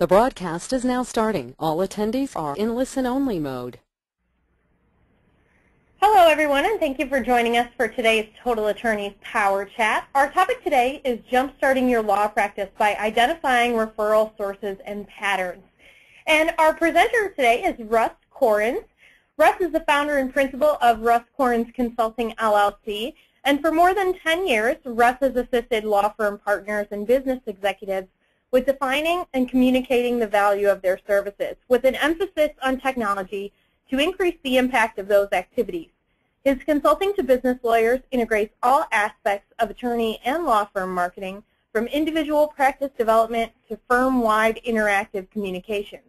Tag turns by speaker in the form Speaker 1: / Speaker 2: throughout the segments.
Speaker 1: The broadcast is now starting. All attendees are in listen-only mode.
Speaker 2: Hello, everyone, and thank you for joining us for today's Total Attorneys Power Chat. Our topic today is jumpstarting your law practice by identifying referral sources and patterns. And our presenter today is Russ Korins. Russ is the founder and principal of Russ Korins Consulting, LLC. And for more than 10 years, Russ has assisted law firm partners and business executives with defining and communicating the value of their services, with an emphasis on technology to increase the impact of those activities. His consulting to business lawyers integrates all aspects of attorney and law firm marketing, from individual practice development to firm-wide interactive communications.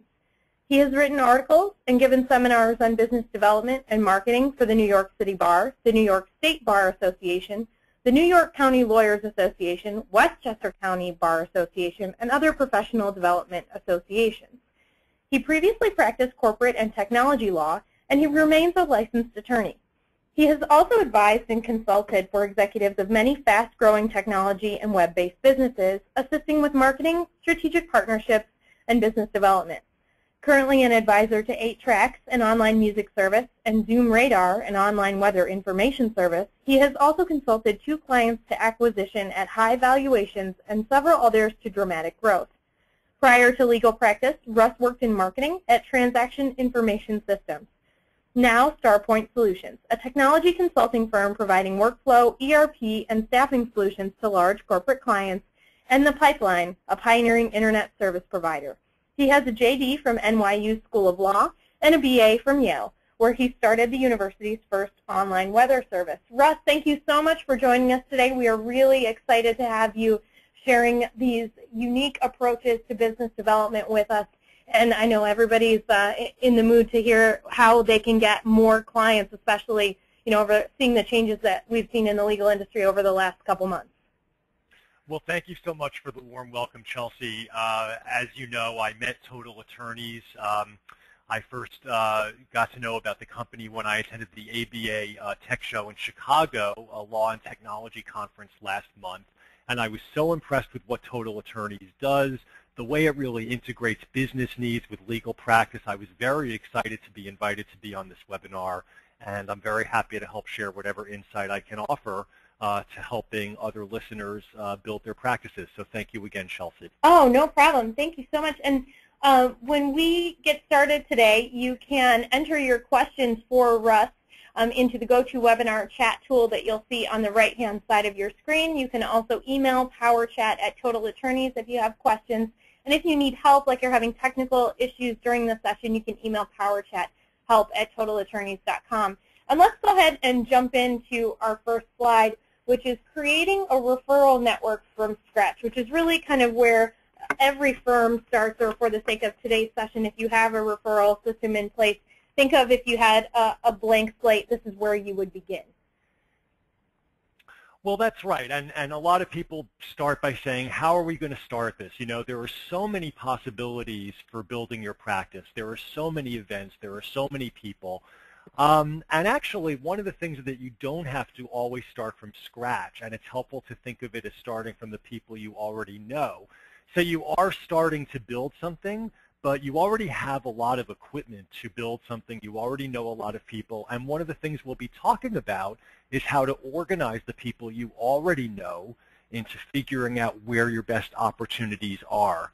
Speaker 2: He has written articles and given seminars on business development and marketing for the New York City Bar, the New York State Bar Association, the New York County Lawyers Association, Westchester County Bar Association, and other professional development associations. He previously practiced corporate and technology law, and he remains a licensed attorney. He has also advised and consulted for executives of many fast-growing technology and web-based businesses, assisting with marketing, strategic partnerships, and business development. Currently an advisor to 8 Tracks, an online music service, and Zoom Radar, an online weather information service, he has also consulted 2 clients to acquisition at high valuations and several others to dramatic growth. Prior to legal practice, Russ worked in marketing at Transaction Information Systems, now StarPoint Solutions, a technology consulting firm providing workflow, ERP, and staffing solutions to large corporate clients, and The Pipeline, a pioneering internet service provider. He has a JD from NYU School of Law and a BA from Yale, where he started the university's first online weather service. Russ, thank you so much for joining us today. We are really excited to have you sharing these unique approaches to business development with us. And I know everybody's in the mood to hear how they can get more clients, especially over seeing the changes that we've seen in the legal industry over the last couple months.
Speaker 3: Well, thank you so much for the warm welcome, Chelsea. As you know, I met Total Attorneys. I first got to know about the company when I attended the ABA Tech Show in Chicago, a law and technology conference last month. And I was so impressed with what Total Attorneys does, the way it really integrates business needs with legal practice. I was very excited to be invited to be on this webinar, and I'm very happy to help share whatever insight I can offer to helping other listeners build their practices. So thank you again, Chelsea.
Speaker 2: Oh, no problem. Thank you so much. And when we get started today, you can enter your questions for Russ into the GoToWebinar chat tool that you'll see on the right-hand side of your screen. You can also email powerchat@Total Attorneys if you have questions. And if you need help, like you're having technical issues during the session, you can email powerchathelp@totalattorneys.com. And let's go ahead and jump into our first slide, which is creating a referral network from scratch, which is really kind of where every firm starts, or for the sake of today's session, if you have a referral system in place, think of if you had a blank slate, this is where you would begin.
Speaker 3: Well, that's right, and a lot of people start by saying, how are we going to start this? There are so many possibilities for building your practice. There are so many events. There are so many people. And actually, one of the things that you don't have to always start from scratch, and it's helpful to think of it as starting from the people you already know. So you are starting to build something, but you already have a lot of equipment to build something. You already know a lot of people. And one of the things we'll be talking about is how to organize the people you already know into figuring out where your best opportunities are.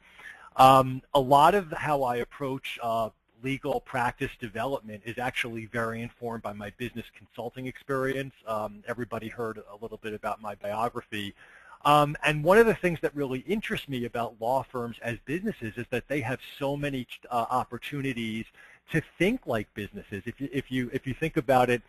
Speaker 3: A lot of how I approach legal practice development is actually very informed by my business consulting experience. Everybody heard a little bit about my biography. And one of the things that really interests me about law firms as businesses is that they have so many opportunities to think like businesses. If you think about it,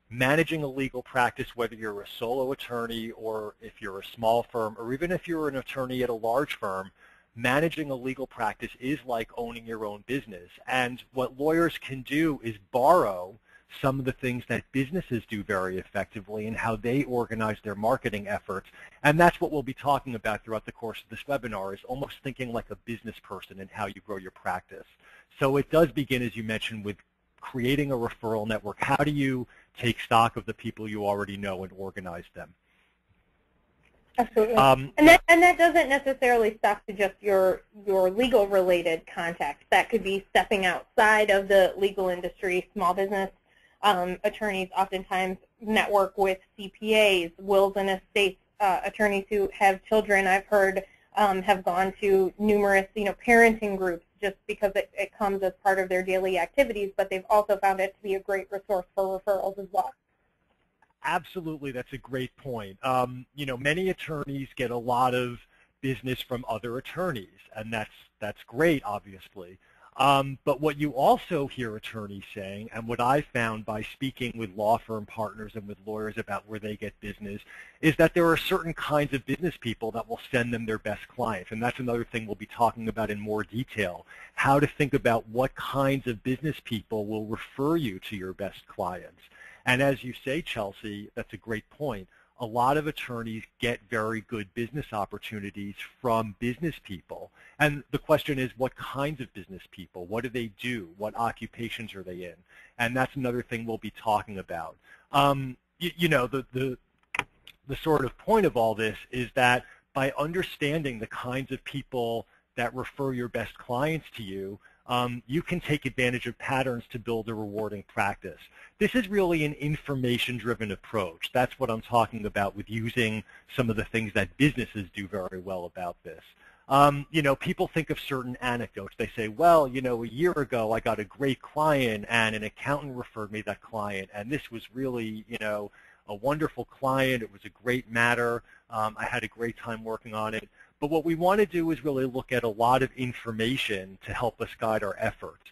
Speaker 3: managing a legal practice, whether you're a solo attorney or if you're a small firm, or even if you're an attorney at a large firm, managing a legal practice is like owning your own business. And what lawyers can do is borrow some of the things that businesses do very effectively and how they organize their marketing efforts. And that's what we'll be talking about throughout the course of this webinar, is almost thinking like a business person and how you grow your practice. So it does begin, as you mentioned, with creating a referral network. How do you take stock of the people you already know and organize them?
Speaker 2: Absolutely. And that doesn't necessarily stop to just your legal related contacts. That could be stepping outside of the legal industry. Small business attorneys oftentimes network with CPAs, wills and estates attorneys who have children. I've heard have gone to numerous parenting groups just because it comes as part of their daily activities, but they've also found it to be a great resource for referrals as well.
Speaker 3: Absolutely, that's a great point. Many attorneys get a lot of business from other attorneys, and that's great, obviously. But what you also hear attorneys saying, and what I've found by speaking with law firm partners and with lawyers about where they get business, is that there are certain kinds of business people that will send them their best clients. And that's another thing we'll be talking about in more detail, how to think about what kinds of business people will refer you to your best clients. And as you say, Chelsea, that's a great point. A lot of attorneys get very good business opportunities from business people. And the question is, what kinds of business people? What do they do? What occupations are they in? And that's another thing we'll be talking about. The sort of point of all this is that by understanding the kinds of people that refer your best clients to you, you can take advantage of patterns to build a rewarding practice. This is really an information-driven approach. That's what I'm talking about with using some of the things that businesses do very well about this. People think of certain anecdotes. They say, well, a year ago I got a great client and an accountant referred me that client, and this was really, a wonderful client. It was a great matter. I had a great time working on it. But what we want to do is really look at a lot of information to help us guide our efforts.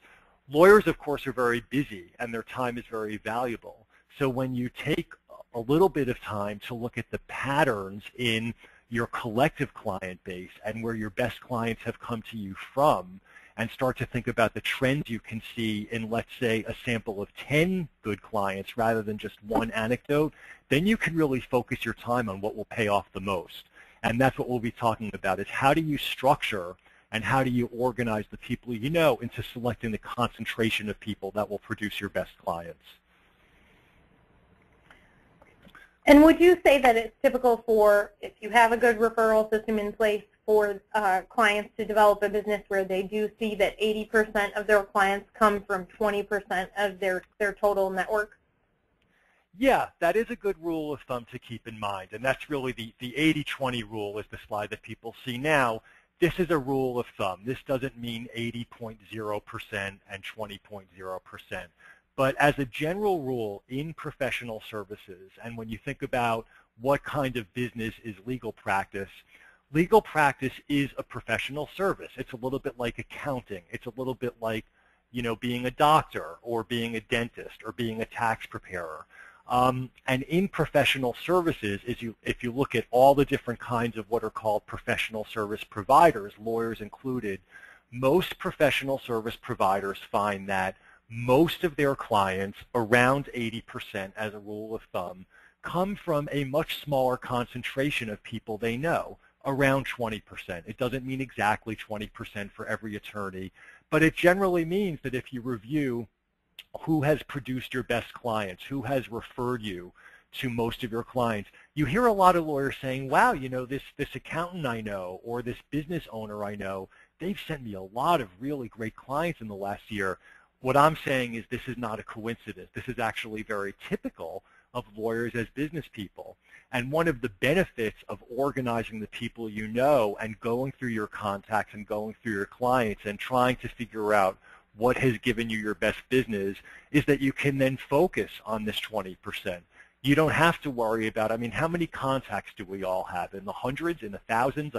Speaker 3: Lawyers, of course, are very busy, and their time is very valuable. So when you take a little bit of time to look at the patterns in your collective client base and where your best clients have come to you from, and start to think about the trends you can see in, let's say, a sample of 10 good clients rather than just one anecdote, then you can really focus your time on what will pay off the most. And that's what we'll be talking about, is how do you structure and how do you organize the people you know into selecting the concentration of people that will produce your best clients.
Speaker 2: And would you say that it's typical for, if you have a good referral system in place, for clients to develop a business where they do see that 80% of their clients come from 20% of their total network?
Speaker 3: Yeah, that is a good rule of thumb to keep in mind, and that's really the 80-20 rule is the slide that people see now. This is a rule of thumb. This doesn't mean 80.0% and 20.0%. But as a general rule in professional services, and when you think about what kind of business is legal practice is a professional service. It's a little bit like accounting. It's a little bit like, being a doctor or being a dentist or being a tax preparer. And in professional services, if you look at all the different kinds of what are called professional service providers, lawyers included, most professional service providers find that most of their clients, around 80% as a rule of thumb, come from a much smaller concentration of people they know, around 20%. It doesn't mean exactly 20% for every attorney, but it generally means that if you review who has produced your best clients, who has referred you to most of your clients, you hear a lot of lawyers saying, wow, this accountant I know or this business owner I know, they've sent me a lot of really great clients in the last year. What I'm saying is this is not a coincidence. This is actually very typical of lawyers as business people. And one of the benefits of organizing the people you know and going through your contacts and going through your clients and trying to figure out what has given you your best business is that you can then focus on this 20%. You don't have to worry about, how many contacts do we all have? In the hundreds, in the thousands?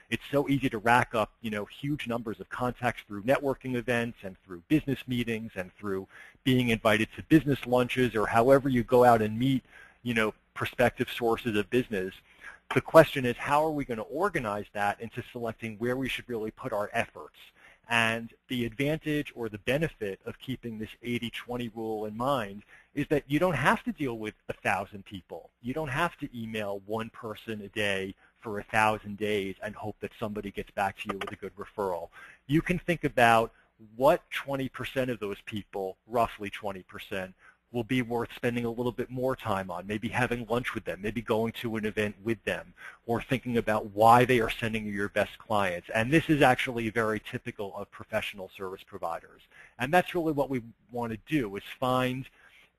Speaker 3: It's so easy to rack up, huge numbers of contacts through networking events and through business meetings and through being invited to business lunches or however you go out and meet, prospective sources of business. The question is, how are we going to organize that into selecting where we should really put our efforts? And the advantage or the benefit of keeping this 80-20 rule in mind is that you don't have to deal with 1,000 people. You don't have to email one person a day for 1,000 days and hope that somebody gets back to you with a good referral. You can think about what 20% of those people, roughly 20%, will be worth spending a little bit more time on, maybe having lunch with them, maybe going to an event with them, or thinking about why they are sending you your best clients. And this is actually very typical of professional service providers. And that's really what we want to do, is find,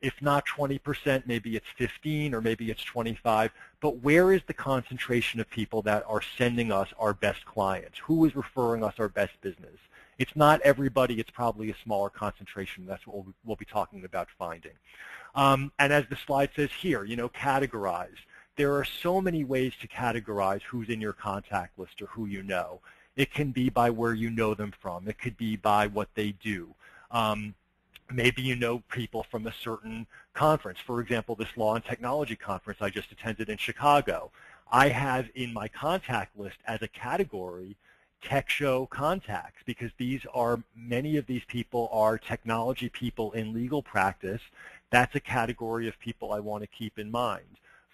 Speaker 3: if not 20%, maybe it's 15 or maybe it's 25, but where is the concentration of people that are sending us our best clients? Who is referring us our best business? It's not everybody, it's probably a smaller concentration. That's what we'll be talking about finding. And as the slide says here, categorize. There are so many ways to categorize who's in your contact list or who you know. It can be by where you know them from. It could be by what they do. Maybe you know people from a certain conference. For example, this Law and Technology conference I just attended in Chicago. I have in my contact list as a category tech show contacts, because many of these people are technology people in legal practice. That's a category of people I want to keep in mind.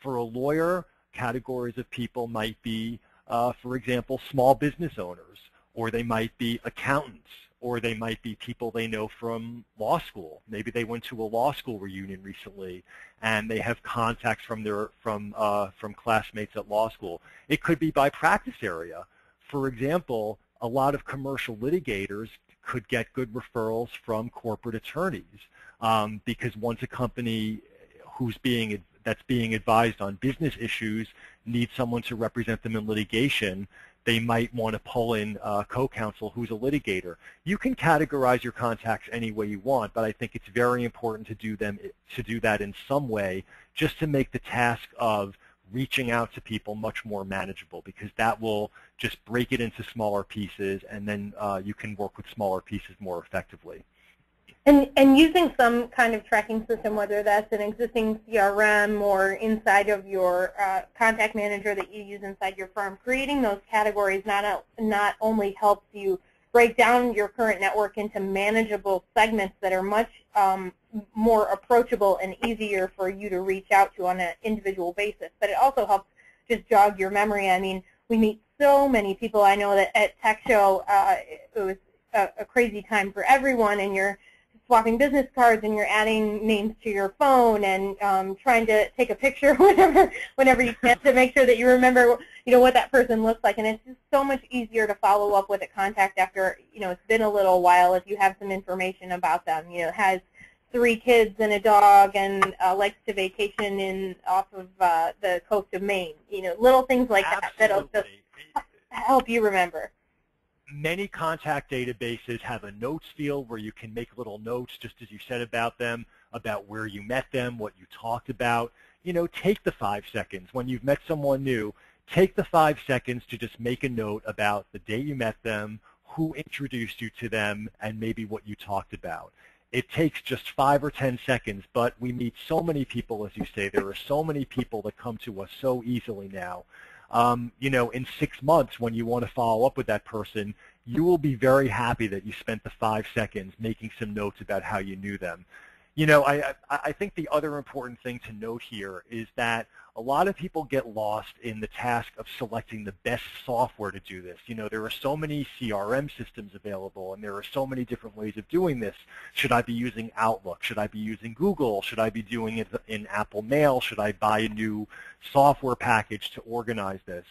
Speaker 3: For a lawyer, categories of people might be, for example, small business owners, or they might be accountants, or they might be people they know from law school. Maybe they went to a law school reunion recently, and they have contacts from classmates at law school. It could be by practice area. For example, a lot of commercial litigators could get good referrals from corporate attorneys, because once a company that's being advised on business issues needs someone to represent them in litigation, they might want to pull in co-counsel who's a litigator. You can categorize your contacts any way you want, but I think it's very important to do that in some way, just to make the task of reaching out to people much more manageable, because that will just break it into smaller pieces, and then you can work with smaller pieces more effectively.
Speaker 2: And using some kind of tracking system, whether that's an existing CRM or inside of your contact manager that you use inside your firm, creating those categories not only helps you break down your current network into manageable segments that are much more approachable and easier for you to reach out to on an individual basis, but it also helps just jog your memory. I mean, we meet so many people. I know that at Tech Show it was a crazy time for everyone, and you're swapping business cards and you're adding names to your phone and trying to take a picture whenever you can to make sure that you remember what that person looks like. And it's just so much easier to follow up with a contact after it's been a little while if you have some information about them. Has 3 kids and a dog and likes to vacation off of the coast of Maine. Little things like that that'll just help you remember.
Speaker 3: Many contact databases have a notes field where you can make little notes, just as you said about them, about where you met them, what you talked about. Take the 5 seconds. When you've met someone new, take the 5 seconds to just make a note about the day you met them, who introduced you to them, and maybe what you talked about. It takes just 5 or 10 seconds, but we meet so many people, as you say. There are so many people that come to us so easily now. In 6 months, when you want to follow up with that person, you will be very happy that you spent the 5 seconds making some notes about how you knew them. I think the other important thing to note here is that a lot of people get lost in the task of selecting the best software to do this. There are so many CRM systems available, and there are so many different ways of doing this. Should I be using Outlook? Should I be using Google? Should I be doing it in Apple Mail? Should I buy a new software package to organize this?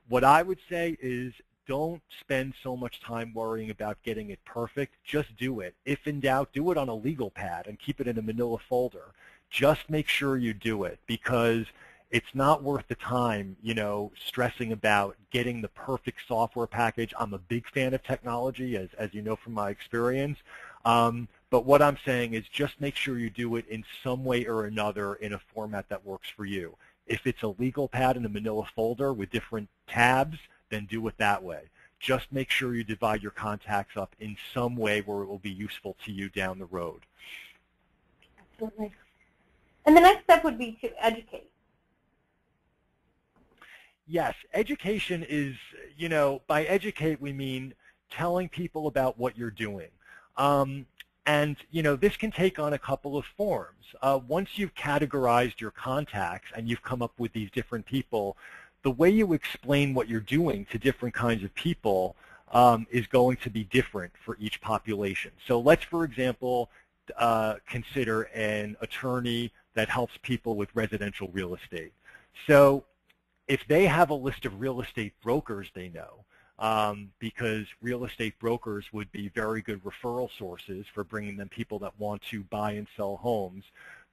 Speaker 3: What I would say is, don't spend so much time worrying about getting it perfect. Just do it. If in doubt, do it on a legal pad and keep it in a manila folder. Just make sure you do it, because it's not worth the time, stressing about getting the perfect software package. I'm a big fan of technology, as you know from my experience. But what I'm saying is just make sure you do it in some way or another in a format that works for you. If it's a legal pad in a manila folder with different tabs, then do it that way. Just make sure you divide your contacts up in some way where it will be useful to you down the road.
Speaker 2: Absolutely. And the next step would be to educate.
Speaker 3: Yes, education is, by educate we mean telling people about what you're doing. And, this can take on a couple of forms. Once you've categorized your contacts and you've come up with these different people, the way you explain what you're doing to different kinds of people is going to be different for each population. So let's, for example, consider an attorney that helps people with residential real estate. So if they have a list of real estate brokers they know, because real estate brokers would be very good referral sources for bringing them people that want to buy and sell homes,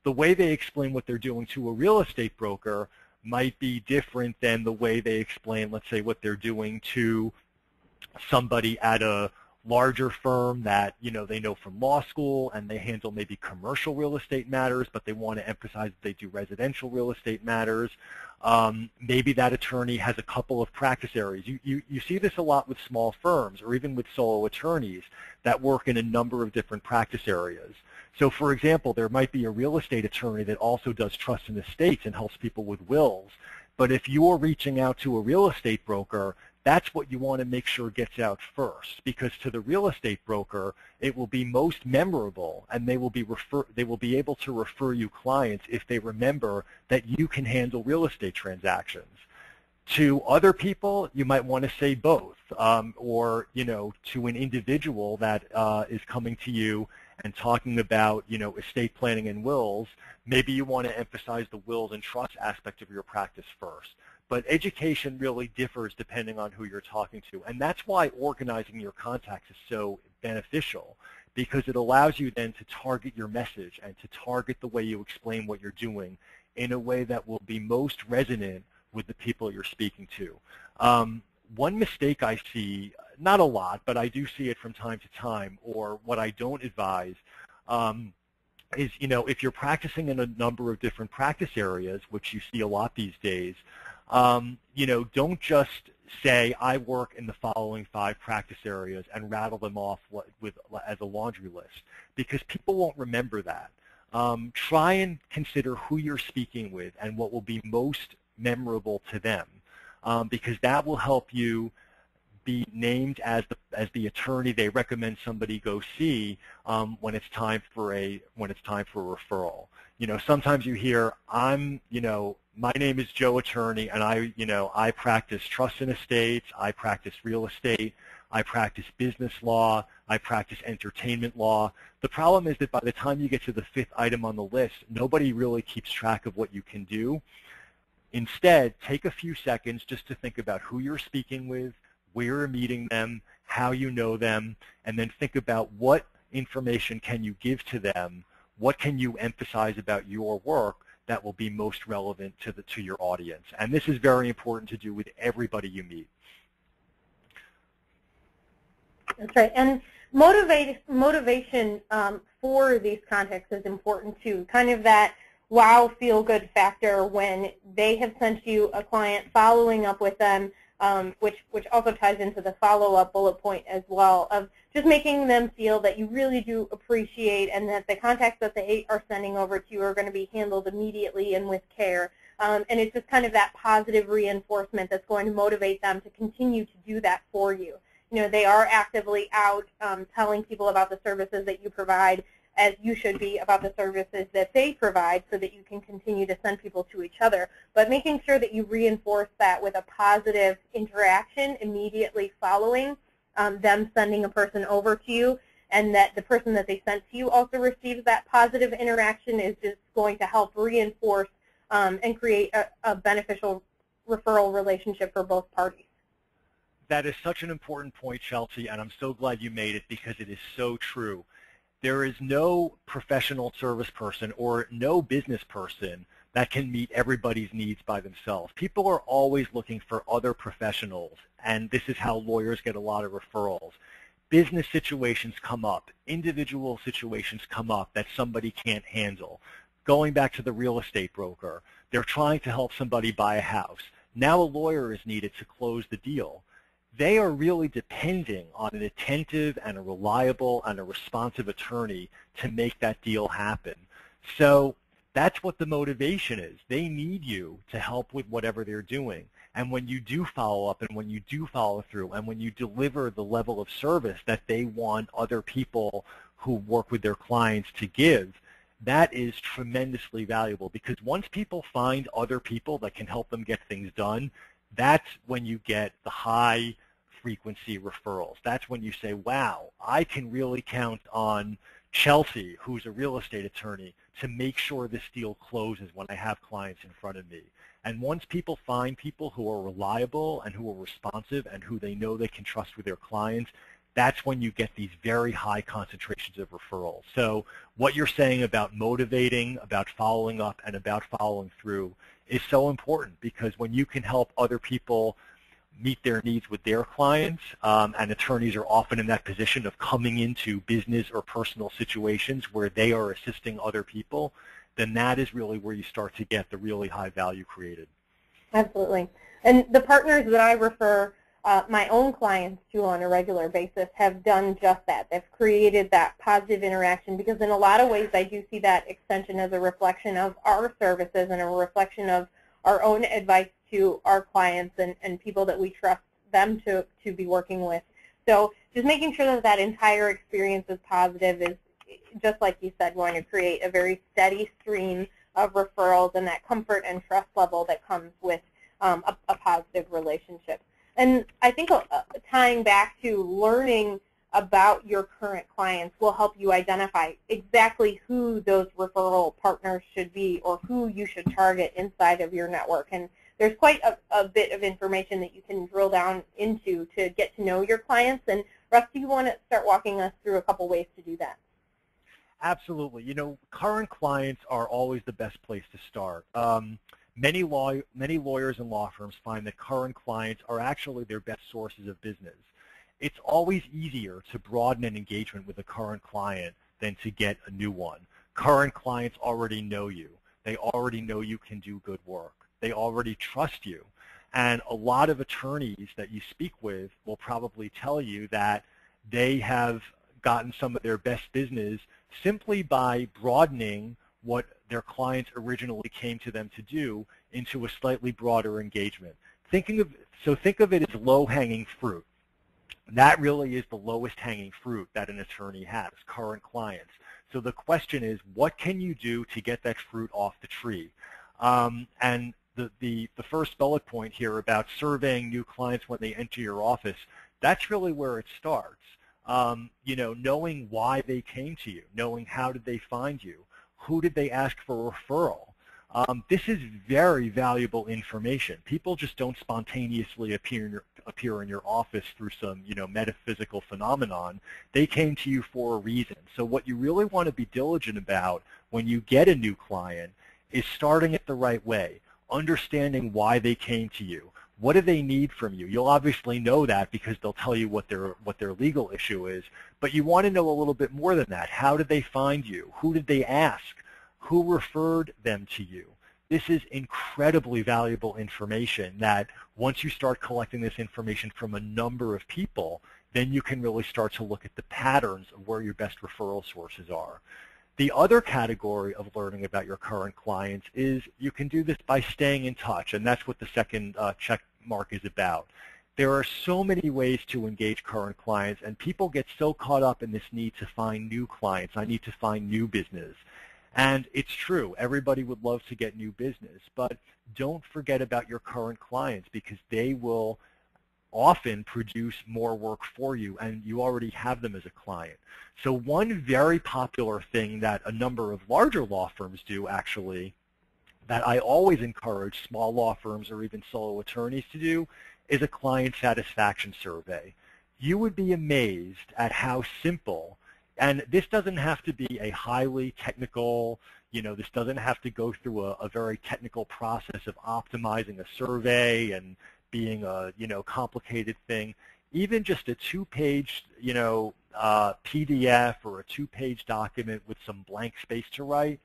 Speaker 3: the way they explain what they're doing to a real estate broker might be different than the way they explain, let's say, what they're doing to somebody at a larger firm that, you know, they know from law school and they handle maybe commercial real estate matters, but they want to emphasize that they do residential real estate matters. Maybe that attorney has a couple of practice areas. You see this a lot with small firms or even with solo attorneys that work in a number of different practice areas. So, for example, there might be a real estate attorney that also does trust and estates and helps people with wills. But if you're reaching out to a real estate broker, that's what you want to make sure gets out first, because to the real estate broker, it will be most memorable, and they will be able to refer you clients if they remember that you can handle real estate transactions. To other people, you might want to say both, or, you know, to an individual that is coming to you and talking about, you know, estate planning and wills, maybe you want to emphasize the wills and trust aspect of your practice first. But education really differs depending on who you're talking to, and that's why organizing your contacts is so beneficial, because it allows you then to target your message and to target the way you explain what you're doing in a way that will be most resonant with the people you're speaking to. One mistake I see, not a lot, but I do see it from time to time, or what I don't advise, is, you know, if you're practicing in a number of different practice areas, which you see a lot these days, you know, don't just say, I work in the following 5 practice areas and rattle them off as a laundry list, because people won't remember that. Try and consider who you're speaking with and what will be most memorable to them, because that will help you be named as the attorney they recommend somebody go see when it's time for a referral. You know, sometimes you hear, you know, my name is Joe Attorney, and I practice trust and estates, I practice real estate, I practice business law, I practice entertainment law. The problem is that by the time you get to the 5th item on the list, nobody really keeps track of what you can do. Instead, take a few seconds just to think about who you're speaking with, where you're meeting them, how you know them, and then think about what information can you give to them, what can you emphasize about your work that will be most relevant to your audience. And this is very important to do with everybody you meet.
Speaker 2: That's right. And motivation for these contacts is important too. Kind of that wow, feel-good factor when they have sent you a client, following up with them, which also ties into the follow-up bullet point as well, of just making them feel that you really do appreciate and that the contacts that they are sending over to you are going to be handled immediately and with care. And it's just kind of that positive reinforcement that's going to motivate them to continue to do that for you. You know, they are actively out telling people about the services that you provide, as you should be about the services that they provide, so that you can continue to send people to each other. But making sure that you reinforce that with a positive interaction immediately following them sending a person over to you, and that the person that they sent to you also receives that positive interaction, is just going to help reinforce and create a beneficial referral relationship for both parties.
Speaker 3: That is such an important point, Chelsea, and I'm so glad you made it, because it is so true. There is no professional service person or no business person that can meet everybody's needs by themselves. People are always looking for other professionals, and this is how lawyers get a lot of referrals. Business situations come up, individual situations come up that somebody can't handle. Going back to the real estate broker, they're trying to help somebody buy a house. Now a lawyer is needed to close the deal. They are really depending on an attentive and a reliable and a responsive attorney to make that deal happen. So that's what the motivation is. They need you to help with whatever they're doing. And when you do follow up, and when you do follow through, and when you deliver the level of service that they want other people who work with their clients to give, that is tremendously valuable, because once people find other people that can help them get things done, that's when you get the high frequency referrals. That's when you say, wow, I can really count on Chelsea, who's a real estate attorney, to make sure this deal closes when I have clients in front of me. And once people find people who are reliable and who are responsive and who they know they can trust with their clients, that's when you get these very high concentrations of referrals. So what you're saying about motivating, about following up, and about following through is so important, because when you can help other people meet their needs with their clients, and attorneys are often in that position of coming into business or personal situations where they are assisting other people, then that is really where you start to get the really high value created.
Speaker 2: Absolutely. And the partners that I refer my own clients to on a regular basis have done just that. They've created that positive interaction, because in a lot of ways I do see that extension as a reflection of our services and a reflection of our own advice to our clients and people that we trust them to be working with. So just making sure that that entire experience is positive is, just like you said, going to create a very steady stream of referrals and that comfort and trust level that comes with a positive relationship. And I think tying back to learning about your current clients will help you identify exactly who those referral partners should be or who you should target inside of your network. And there's quite a bit of information that you can drill down into to get to know your clients. And Russ, do you want to start walking us through a couple ways to do that?
Speaker 3: Absolutely. You know, current clients are always the best place to start. Many lawyers and law firms find that current clients are actually their best sources of business. It's always easier to broaden an engagement with a current client than to get a new one. Current clients already know you. They already know you can do good work. They already trust you. And a lot of attorneys that you speak with will probably tell you that they have gotten some of their best business simply by broadening what their clients originally came to them to do into a slightly broader engagement. Think of it as low-hanging fruit. That really is the lowest hanging fruit that an attorney has, current clients. So the question is, what can you do to get that fruit off the tree? And the first bullet point here about surveying new clients when they enter your office, that's really where it starts. You know, knowing why they came to you, knowing how did they find you, who did they ask for a referral. This is very valuable information. People just don't spontaneously appear in your office through some, you know, metaphysical phenomenon. They came to you for a reason. So what you really want to be diligent about when you get a new client is starting it the right way, understanding why they came to you. What do they need from you? You'll obviously know that because they'll tell you what their legal issue is, but you want to know a little bit more than that. How did they find you? Who did they ask? Who referred them to you? This is incredibly valuable information that once you start collecting this information from a number of people, then you can really start to look at the patterns of where your best referral sources are. The other category of learning about your current clients is you can do this by staying in touch, and that's what the second check mark is about. There are so many ways to engage current clients, and people get so caught up in this need to find new clients. I need to find new business. And it's true, everybody would love to get new business, but don't forget about your current clients because they will often produce more work for you, and you already have them as a client. So one very popular thing that a number of larger law firms do, actually, that I always encourage small law firms or even solo attorneys to do, is a client satisfaction survey. You would be amazed at how simple, and this doesn't have to be a highly technical, you know, this doesn't have to go through a very technical process of optimizing a survey and being a, you know, complicated thing. Even just a two-page, you know, PDF or a two-page document with some blank space to write,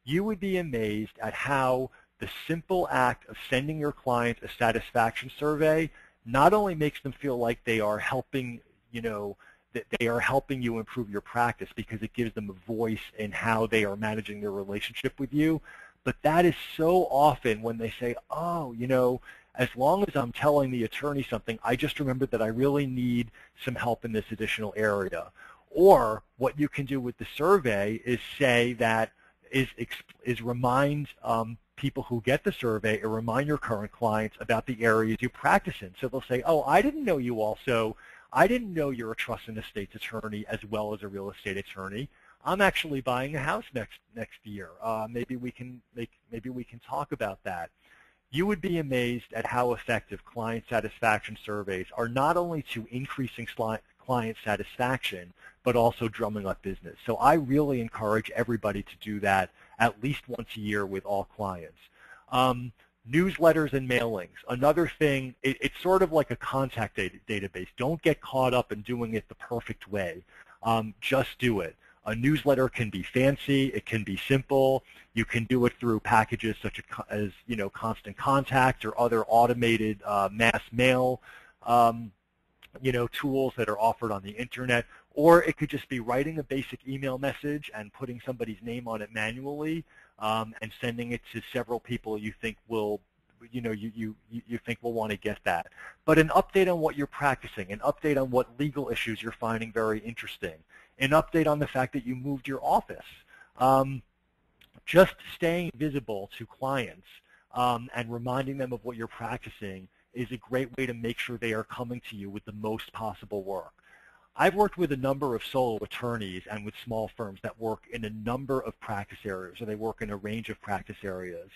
Speaker 3: you would be amazed at how the simple act of sending your clients a satisfaction survey not only makes them feel like they are helping, you know, that they are helping you improve your practice because it gives them a voice in how they are managing their relationship with you, but that is so often when they say, oh, you know, as long as I'm telling the attorney something, I just remembered that I really need some help in this additional area. Or what you can do with the survey is say that is remind people who get the survey or remind your current clients about the areas you practice in. So they'll say, oh, I didn't know you're a trust and estates attorney as well as a real estate attorney. I'm actually buying a house next year. Maybe we can talk about that. You would be amazed at how effective client satisfaction surveys are, not only to increasing client satisfaction, but also drumming up business. So I really encourage everybody to do that at least once a year with all clients. Newsletters and mailings. Another thing, it's sort of like a contact database. Don't get caught up in doing it the perfect way. Just do it. A newsletter can be fancy. It can be simple. You can do it through packages such as Constant Contact or other automated mass mail tools that are offered on the internet. Or it could just be writing a basic email message and putting somebody's name on it manually and sending it to several people you think will you think will want to get that. But an update on what you're practicing, an update on what legal issues you're finding very interesting, an update on the fact that you moved your office. Just staying visible to clients and reminding them of what you're practicing is a great way to make sure they are coming to you with the most possible work. I've worked with a number of solo attorneys and with small firms that work in a number of practice areas, or they work in a range of practice areas.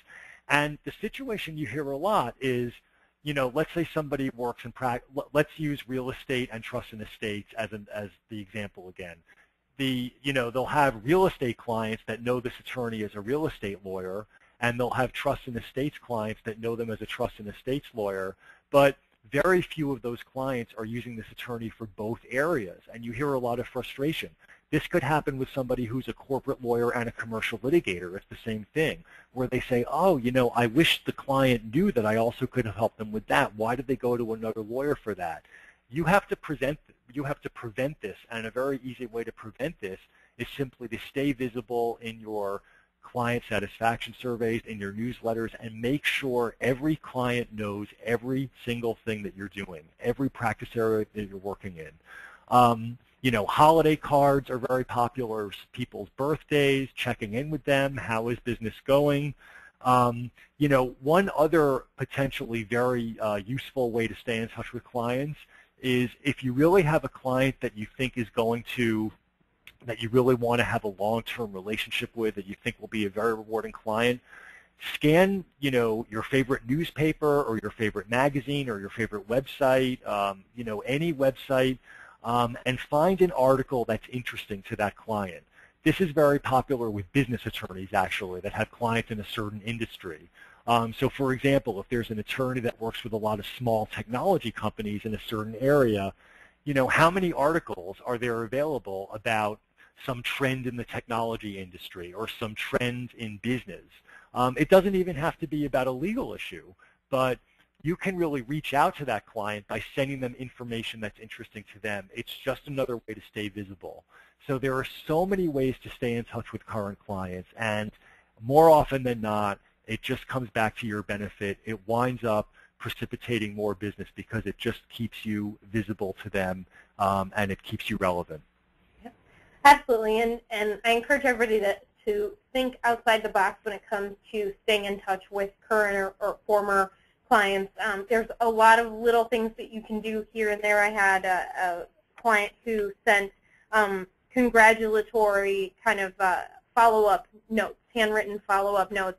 Speaker 3: And the situation you hear a lot is, let's say somebody works in let's use real estate and trust and estates as the example again. They'll have real estate clients that know this attorney as a real estate lawyer, and they'll have trust and estates clients that know them as a trust and estates lawyer, but very few of those clients are using this attorney for both areas, and you hear a lot of frustration. This could happen with somebody who's a corporate lawyer and a commercial litigator. It's the same thing, where they say, oh, I wish the client knew that I also could have helped them with that. Why did they go to another lawyer for that? You have to prevent this, and a very easy way to prevent this is simply to stay visible in your client satisfaction surveys, in your newsletters, and make sure every client knows every single thing that you're doing, every practice area that you're working in. Holiday cards are very popular, people's birthdays, checking in with them, how is business going. One other potentially very useful way to stay in touch with clients is if you really have a client that you think is that you really want to have a long-term relationship with, that you think will be a very rewarding client, scan, your favorite newspaper or your favorite magazine or your favorite website, any website, and find an article that's interesting to that client. This is very popular with business attorneys, actually, that have clients in a certain industry. So, for example, if there's an attorney that works with a lot of small technology companies in a certain area, how many articles are there available about some trend in the technology industry or some trend in business? It doesn't even have to be about a legal issue, but you can really reach out to that client by sending them information that's interesting to them. It's just another way to stay visible. So there are so many ways to stay in touch with current clients, and more often than not, it just comes back to your benefit. It winds up precipitating more business because it just keeps you visible to them, and it keeps you relevant.
Speaker 2: Yep. Absolutely, and I encourage everybody to think outside the box when it comes to staying in touch with current or former clients. There's a lot of little things that you can do here and there. I had a client who sent congratulatory kind of follow-up notes, handwritten follow-up notes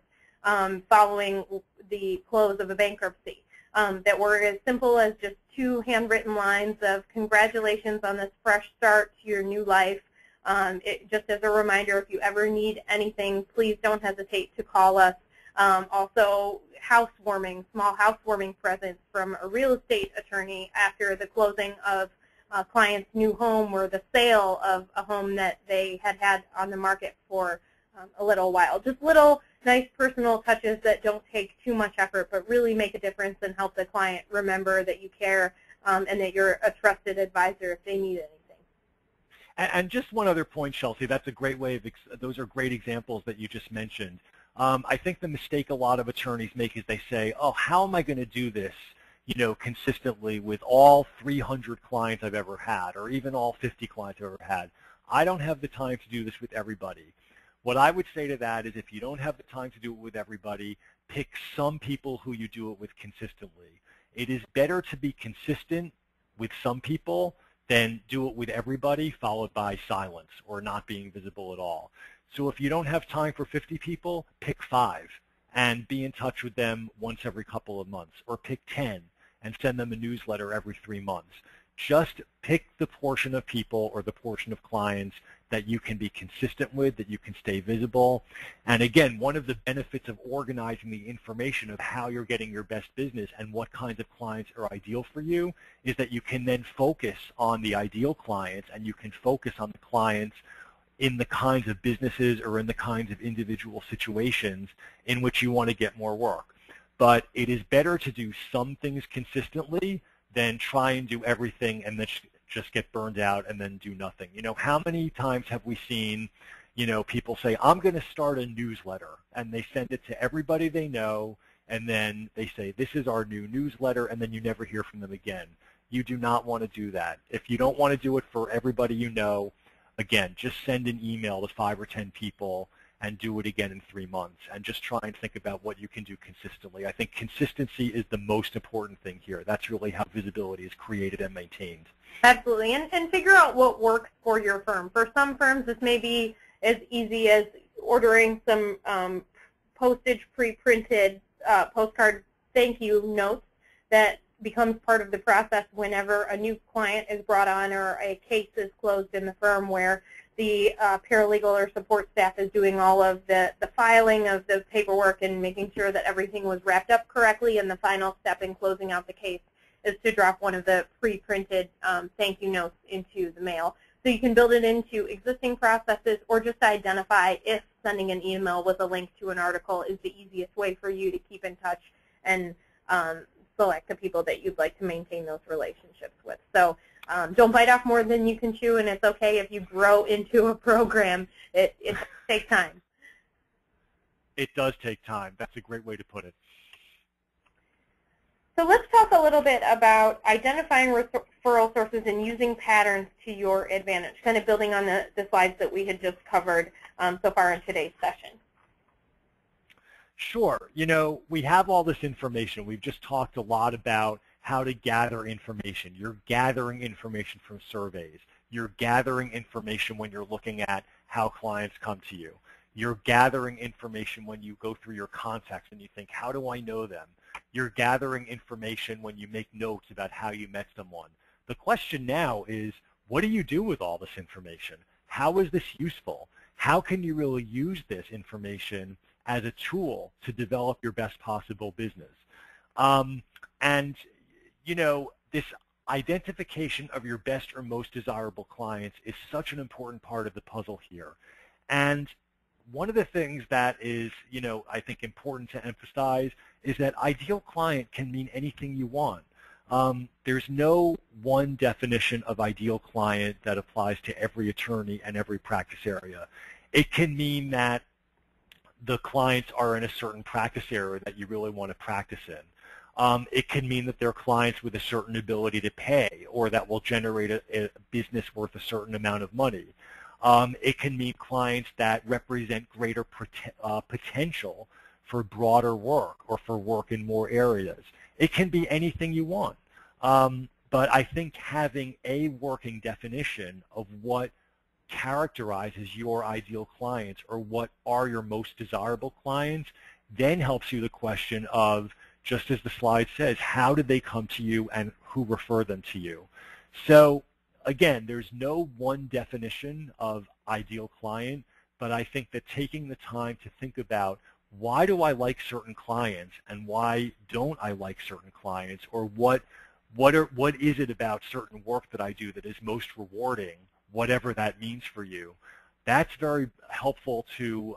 Speaker 2: following the close of a bankruptcy that were as simple as just 2 handwritten lines of congratulations on this fresh start to your new life. Just as a reminder, if you ever need anything, please don't hesitate to call us. Also, housewarming, small housewarming presents from a real estate attorney after the closing of a client's new home or the sale of a home that they had had on the market for a little while. Just little nice personal touches that don't take too much effort but really make a difference and help the client remember that you care and that you're a trusted advisor if they need anything.
Speaker 3: And just one other point, Chelsea, that's a great way of, those are great examples that you just mentioned. I think the mistake a lot of attorneys make is they say, oh, how am I going to do this, consistently with all 300 clients I've ever had, or even all 50 clients I've ever had? I don't have the time to do this with everybody. What I would say to that is if you don't have the time to do it with everybody, pick some people who you do it with consistently. It is better to be consistent with some people then do it with everybody, followed by silence or not being visible at all. So if you don't have time for 50 people, pick 5 and be in touch with them once every couple of months, or pick 10 and send them a newsletter every 3 months. Just pick the portion of people or the portion of clients that you can be consistent with, that you can stay visible. And again, one of the benefits of organizing the information of how you're getting your best business and what kinds of clients are ideal for you is that you can then focus on the ideal clients, and you can focus on the clients in the kinds of businesses or in the kinds of individual situations in which you want to get more work. But it is better to do some things consistently than try and do everything and then just get burned out and then do nothing. You know, how many times have we seen, you know, people say, I'm going to start a newsletter, and they send it to everybody they know, and then they say, this is our new newsletter, and then you never hear from them again. You do not want to do that. If you don't want to do it for everybody you know, again, just send an email to 5 or 10 people and do it again in 3 months, and just try and think about what you can do consistently. I think consistency is the most important thing here. That's really how visibility is created and maintained.
Speaker 2: Absolutely, and figure out what works for your firm. For some firms, this may be as easy as ordering some postage pre-printed postcard thank you notes that becomes part of the process whenever a new client is brought on or a case is closed in the firm, where the paralegal or support staff is doing all of the filing of the paperwork and making sure that everything was wrapped up correctly, and the final step in closing out the case is to drop one of the pre-printed thank you notes into the mail. So you can build it into existing processes, or just identify if sending an email with a link to an article is the easiest way for you to keep in touch and select the people that you'd like to maintain those relationships with. So don't bite off more than you can chew, and it's okay if you grow into a program. It takes time.
Speaker 3: It does take time. That's a great way to put it.
Speaker 2: So let's talk a little bit about identifying referral sources and using patterns to your advantage, kind of building on the slides that we had just covered so far in today's session.
Speaker 3: Sure. You know, we have all this information. We've just talked a lot about how to gather information. You're gathering information from surveys. You're gathering information when you're looking at how clients come to you. You're gathering information when you go through your contacts and you think, how do I know them? You're gathering information when you make notes about how you met someone. The question now is, what do you do with all this information? How is this useful? How can you really use this information as a tool to develop your best possible business? And, you know, this identification of your best or most desirable clients is such an important part of the puzzle here. And one of the things that is, you know, I think important to emphasize is that ideal client can mean anything you want. There's no one definition of ideal client that applies to every attorney and every practice area. It can mean that the clients are in a certain practice area that you really want to practice in. It can mean that they're clients with a certain ability to pay, or that will generate a business worth a certain amount of money. It can mean clients that represent greater potential for broader work or for work in more areas. It can be anything you want. But I think having a working definition of what characterizes your ideal clients, or what are your most desirable clients, then helps you the question of, just as the slide says, how did they come to you and who referred them to you? So again, there's no one definition of ideal client, but I think that taking the time to think about, why do I like certain clients and why don't I like certain clients, or what is it about certain work that I do that is most rewarding, whatever that means for you, that's very helpful to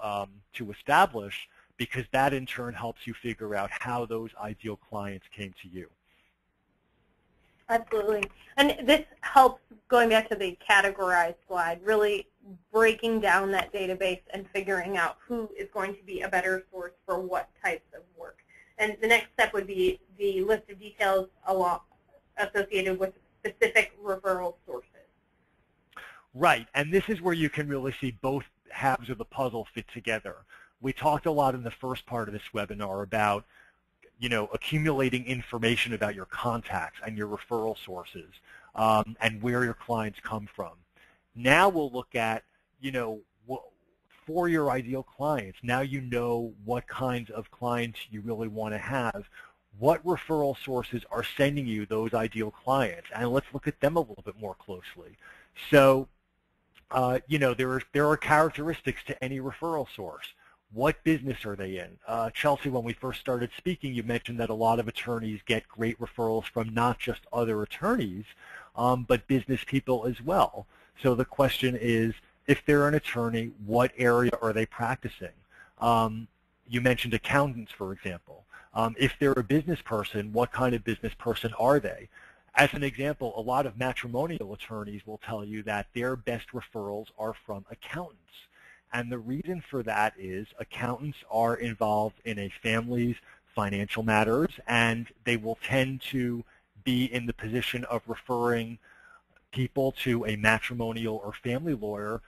Speaker 3: establish, because that in turn helps you figure out how those ideal clients came to you.
Speaker 2: Absolutely. And this helps, going back to the categorized slide, really breaking down that database and figuring out who is going to be a better source for what types of work. And the next step would be the list of details associated with specific referral sources.
Speaker 3: Right, and this is where you can really see both halves of the puzzle fit together. We talked a lot in the first part of this webinar about, you know, accumulating information about your contacts and your referral sources. and where your clients come from. Now we'll look at, for your ideal clients, now you know what kinds of clients you really want to have. What referral sources are sending you those ideal clients? And let's look at them a little bit more closely. So, there are characteristics to any referral source. What business are they in? Chelsea, when we first started speaking, you mentioned that a lot of attorneys get great referrals from not just other attorneys, but business people as well. So the question is, if they're an attorney, what area are they practicing? You mentioned accountants, for example. If they're a business person, what kind of business person are they? As an example, a lot of matrimonial attorneys will tell you that their best referrals are from accountants. And the reason for that is accountants are involved in a family's financial matters, and they will tend to be in the position of referring people to a matrimonial or family lawyer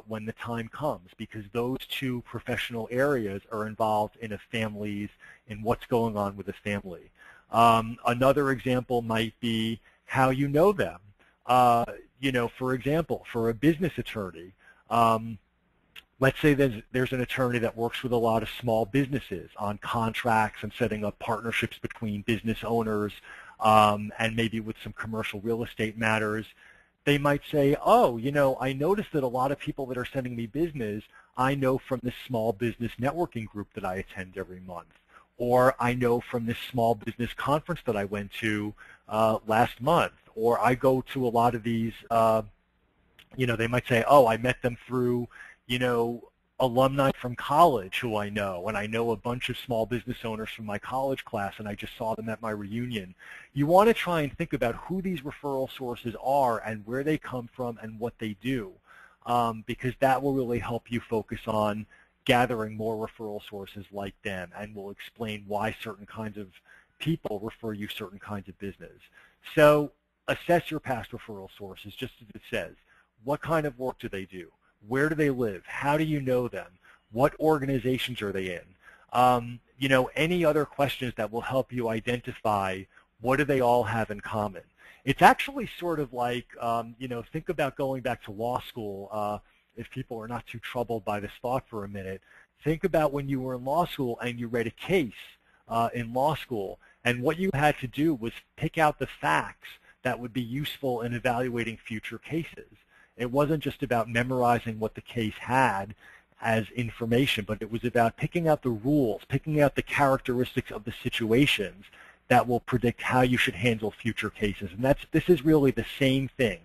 Speaker 3: when the time comes, because those two professional areas are involved in in what's going on with a family. Another example might be how you know them. For example, for a business attorney, let's say there's an attorney that works with a lot of small businesses on contracts and setting up partnerships between business owners, and maybe with some commercial real estate matters. They might say, oh, I noticed that a lot of people that are sending me business, I know from this small business networking group that I attend every month. Or I know from this small business conference that I went to last month. Or I go to a lot of these, they might say, oh, I met them through, alumni from college who I know, and I know a bunch of small business owners from my college class, and I just saw them at my reunion. You want to try and think about who these referral sources are and where they come from and what they do, because that will really help you focus on gathering more referral sources like them, and will explain why certain kinds of people refer you certain kinds of business. So assess your past referral sources, just as it says. What kind of work do they do? Where do they live? How do you know them? What organizations are they in? Any other questions that will help you identify what do they all have in common. It's actually sort of like, think about going back to law school. If people are not too troubled by this thought for a minute, think about when you were in law school and you read a case in law school, and what you had to do was pick out the facts that would be useful in evaluating future cases. It wasn't just about memorizing what the case had as information, but it was about picking out the rules, picking out the characteristics of the situations that will predict how you should handle future cases. And this is really the same thing.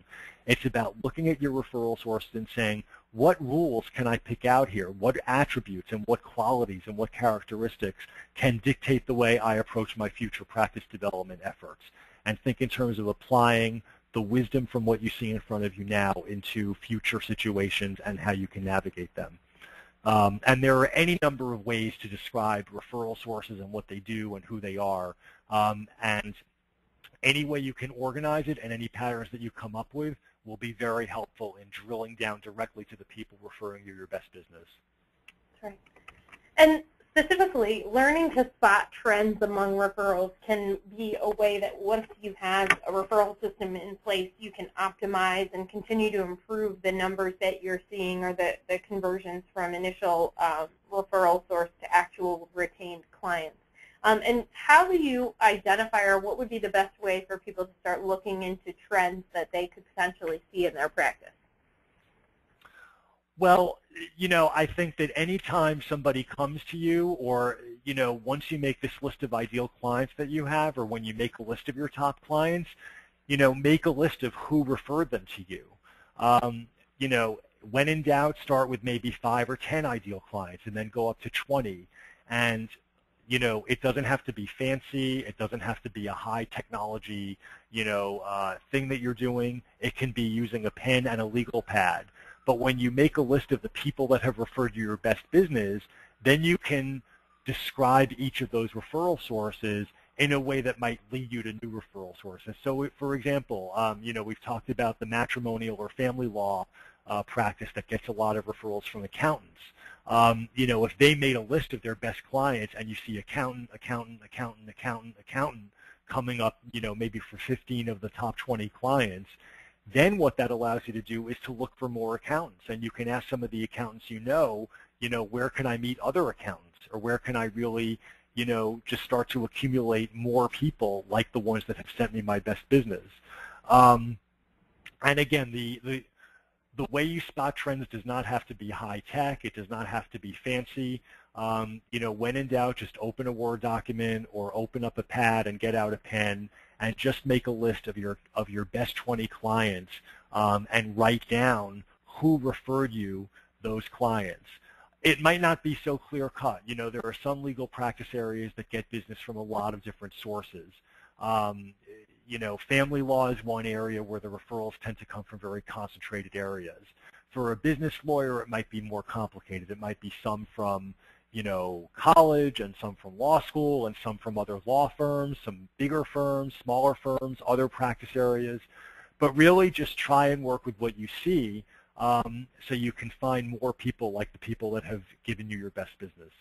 Speaker 3: It's about looking at your referral sources and saying, what rules can I pick out here? What attributes and what qualities and what characteristics can dictate the way I approach my future practice development efforts? And think in terms of applying the wisdom from what you see in front of you now into future situations and how you can navigate them. And there are any number of ways to describe referral sources and what they do and who they are. And any way you can organize it and any patterns that you come up with will be very helpful in drilling down directly to the people referring you your best business.
Speaker 2: That's right. And specifically, learning to spot trends among referrals can be a way that once you have a referral system in place, you can optimize and continue to improve the numbers that you're seeing, or the conversions from initial referral source to actual retained clients. And how do you identify, or what would be the best way for people to start looking into trends that they could potentially see in their practice?
Speaker 3: Well, I think that anytime somebody comes to you, or, once you make this list of ideal clients that you have, or when you make a list of your top clients, make a list of who referred them to you. When in doubt, start with maybe 5 or 10 ideal clients and then go up to 20. And, it doesn't have to be fancy. It doesn't have to be a high technology, thing that you're doing. It can be using a pen and a legal pad. But when you make a list of the people that have referred you your best business, then you can describe each of those referral sources in a way that might lead you to new referral sources. So, for example, we've talked about the matrimonial or family law practice that gets a lot of referrals from accountants. If they made a list of their best clients and you see accountant, accountant, accountant, accountant, accountant coming up, maybe for 15 of the top 20 clients, then what that allows you to do is to look for more accountants. And you can ask some of the accountants where can I meet other accountants, or where can I really, just start to accumulate more people like the ones that have sent me my best business. And again, the way you spot trends does not have to be high tech. It does not have to be fancy. When in doubt, just open a Word document or open up a pad and get out a pen and just make a list of your best 20 clients and write down who referred you those clients. It might not be so clear-cut. There are some legal practice areas that get business from a lot of different sources. Family law is one area where the referrals tend to come from very concentrated areas. For a business lawyer, it might be more complicated. It might be some from, college, and some from law school, and some from other law firms, some bigger firms, smaller firms, other practice areas. But really just try and work with what you see so you can find more people like the people that have given you your best business.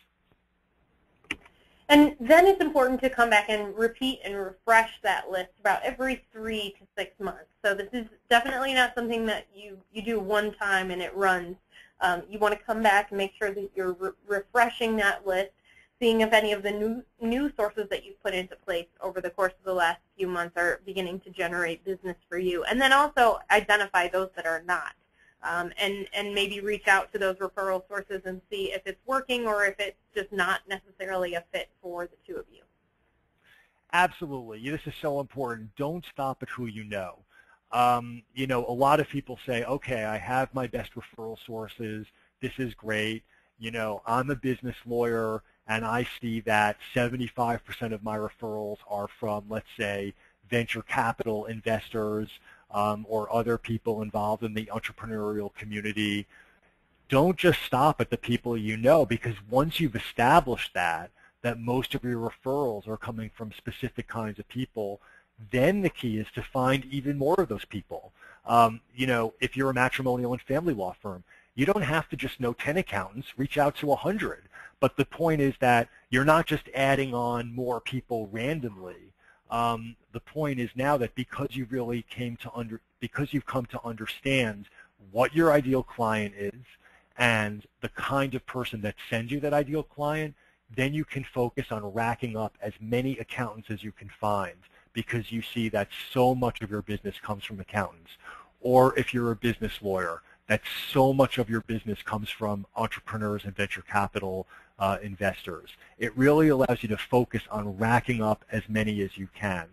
Speaker 2: And then it's important to come back and repeat and refresh that list about every 3 to 6 months. So this is definitely not something that you do one time and it runs. You want to come back and make sure that you're refreshing that list, seeing if any of the new sources that you've put into place over the course of the last few months are beginning to generate business for you. And then also identify those that are not. And maybe reach out to those referral sources and see if it's working or if it's just not necessarily a fit for the two of you.
Speaker 3: Absolutely. This is so important. Don't stop at who you know. A lot of people say, okay, I have my best referral sources. This is great. I'm a business lawyer, and I see that 75% of my referrals are from, let's say, venture capital investors, or other people involved in the entrepreneurial community. Don't just stop at the people you know, because once you've established that most of your referrals are coming from specific kinds of people, then the key is to find even more of those people. If you're a matrimonial and family law firm, you don't have to just know 10 accountants, reach out to 100. But the point is that you're not just adding on more people randomly. The point is now that because you've come to understand what your ideal client is and the kind of person that sends you that ideal client, then you can focus on racking up as many accountants as you can find, because you see that so much of your business comes from accountants. Or if you're a business lawyer, that so much of your business comes from entrepreneurs and venture capital investors. It really allows you to focus on racking up as many as you can.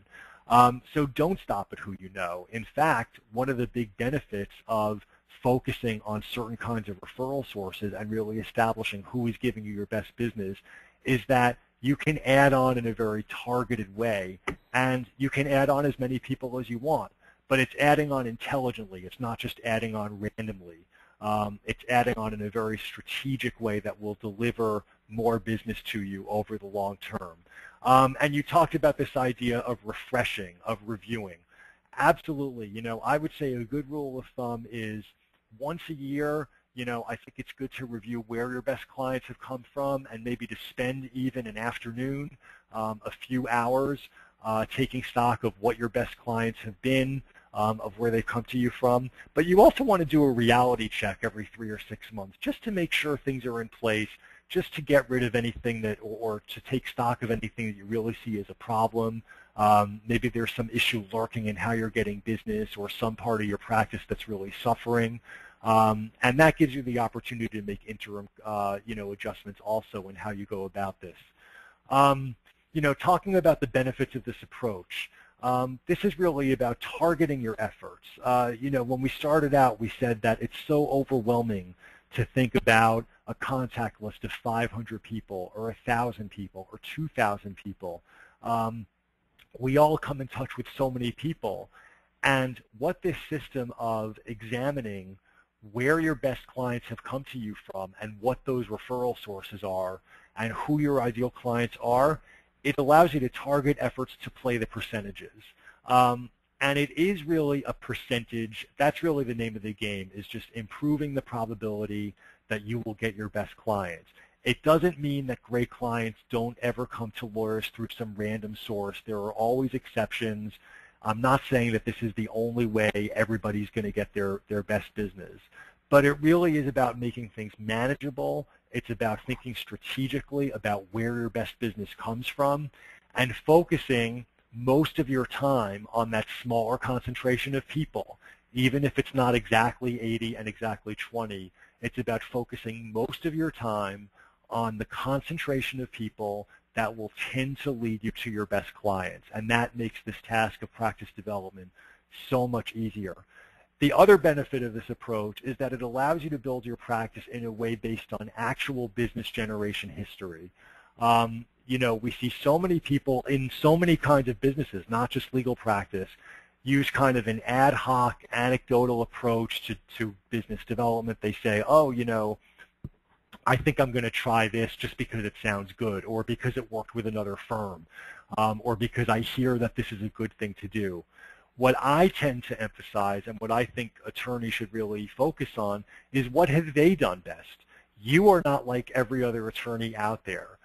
Speaker 3: So don't stop at who you know. In fact, one of the big benefits of focusing on certain kinds of referral sources and really establishing who is giving you your best business is that you can add on in a very targeted way, and you can add on as many people as you want. But it's adding on intelligently. It's not just adding on randomly. It's adding on in a very strategic way that will deliver more business to you over the long term. And you talked about this idea of refreshing, of reviewing. Absolutely. I would say a good rule of thumb is once a year, I think it's good to review where your best clients have come from, and maybe to spend even an afternoon, a few hours, taking stock of what your best clients have been, of where they come to you from. But you also want to do a reality check every 3 or 6 months just to make sure things are in place, just to get rid of anything that, or to take stock of anything that you really see as a problem. Maybe there's some issue lurking in how you're getting business, or some part of your practice that's really suffering. And that gives you the opportunity to make interim, adjustments also in how you go about this. Talking about the benefits of this approach, this is really about targeting your efforts. When we started out, we said that it's so overwhelming to think about a contact list of 500 people or 1,000 people or 2,000 people. We all come in touch with so many people, and what this system of examining where your best clients have come to you from and what those referral sources are and who your ideal clients are, it allows you to target efforts to play the percentages. And it is really a percentage. That's really the name of the game, is just improving the probability that you will get your best clients. It doesn't mean that great clients don't ever come to lawyers through some random source. There are always exceptions. I'm not saying that this is the only way everybody's going to get their best business, but it really is about making things manageable. It's about thinking strategically about where your best business comes from and focusing most of your time on that smaller concentration of people. Even if it's not exactly 80 and exactly 20, it's about focusing most of your time on the concentration of people that will tend to lead you to your best clients. And that makes this task of practice development so much easier. The other benefit of this approach is that it allows you to build your practice in a way based on actual business generation history. We see so many people in so many kinds of businesses, not just legal practice, use kind of an ad hoc, anecdotal approach to business development. They say, oh, I think I'm going to try this just because it sounds good, or because it worked with another firm, or because I hear that this is a good thing to do. What I tend to emphasize and what I think attorneys should really focus on is what have they done best. You are not like every other attorney out there.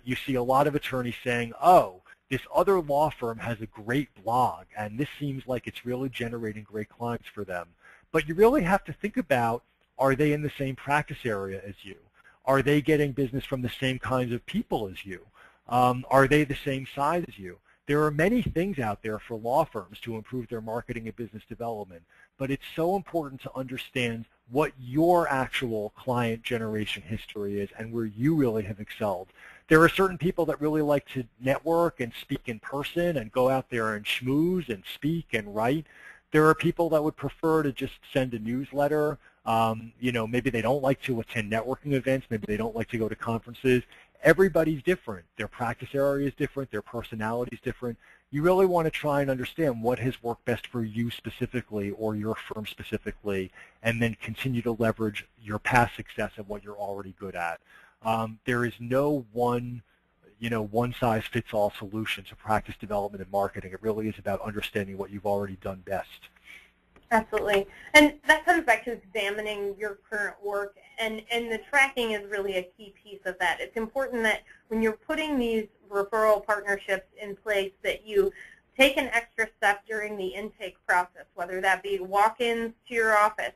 Speaker 3: You see a lot of attorneys saying, oh, this other law firm has a great blog, and this seems like it's really generating great clients for them. But you really have to think about, are they in the same practice area as you? Are they getting business from the same kinds of people as you? Are they the same size as you? There are many things out there for law firms to improve their marketing and business development, but it's so important to understand what your actual client generation history is and where you really have excelled. There are certain people that really like to network and speak in person and go out there and schmooze and speak and write. There are people that would prefer to just send a newsletter. Maybe they don't like to attend networking events. Maybe they don't like to go to conferences. Everybody's different. Their practice area is different. Their personality is different. You really want to try and understand what has worked best for you specifically or your firm specifically, and then continue to leverage your past success and what you're already good at. There is no one-size-fits-all solution to practice development and marketing. It really is about understanding what you've already done best.
Speaker 2: Absolutely. And that comes back to examining your current work, and the tracking is really a key piece of that. It's important that when you're putting these referral partnerships in place that you take an extra step during the intake process, whether that be walk-ins to your office,